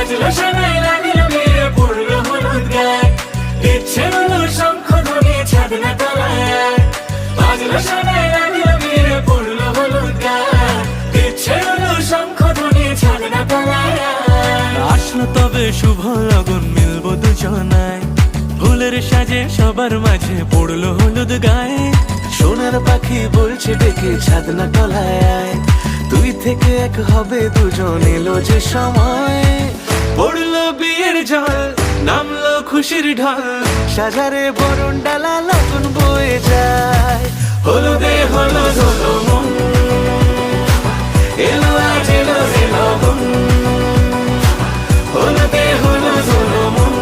বাজলো শোনাই লাগিল বিয়ে পড়লো হলুদ গায়ে, ইচ্ছে হলো শঙ্খ ধ্বনি ছাদ না তলায়। বাজলো শোনাই লাগিল বিয়ে পড়লো হলুদ গায়ে, ইচ্ছে হলো শঙ্খ ধ্বনি ছাদ না তলায়। আসলো তবে শুভ লগন মিলবো দুজনায়, ফুলের সাজে সবার মাঝে পড়লো হলুদ গায়ে। সোনার পাখি বলছে ডেকে ছাদ না তলায়, দুই থেকে এক হবে দুজন, এলো যে সময়। পড়লো বিয়ের জল, নামলো খুশির ঢল, সাজারে বরণ ডালা লগন বয়ে যায়। হলুদে হলুদ হলো মন, এলো আজ এলো যে লগন। হলুদে হলুদ হলো মন,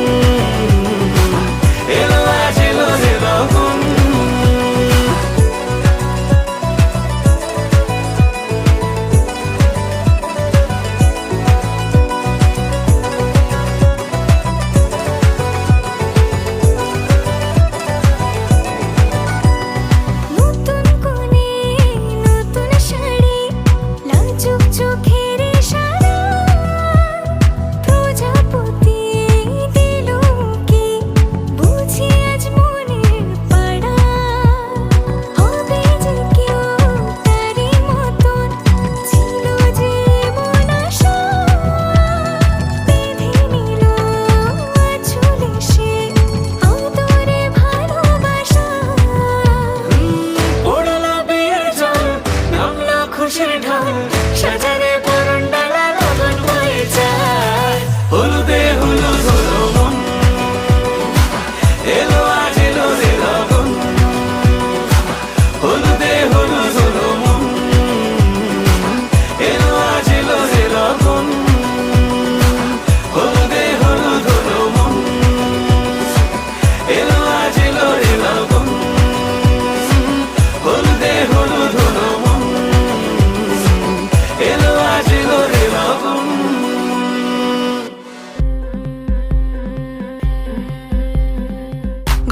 এলো আজ এলো যে লগন। নতুন কোণে নতুন শাড়ি, লাজুক চোখের ইশারা, প্রজাপতি দিল কি বুঝি আজ মনের পাড়া। হবে যে কেউ তারই মতন, ছিল যে মন আশা, বেঁধে নিল আঁচলে সে আদরে ভালোবাসা। পড়লো বিয়ের জল, নামলো খুশির ঢল, সাজারে বরণ ডালা লগন বয়ে যায়। হলুদে হলুদ হলো মন, এলো আজ এলো যে লগন। হলুদে হলুদ হলো মন, এলো আজ এলো যে লগন। হলুদে হলুদ হলো মন, এলো আজ এলো যে লগন। হলুদে হলুদ হলো মন, এলো আজ এলো যে লগন।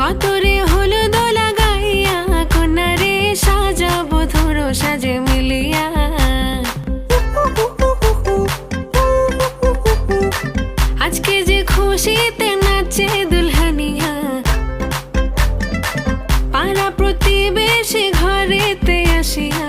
গতরে হলুদ লাগাইয়া কন্যারে সাজাবো ধরো সাজে মিলিয়া। আজকে যে খুশিতে নাচে দুলহানিয়া, পাড়া প্রতিবেশী ঘরেতে আসিয়া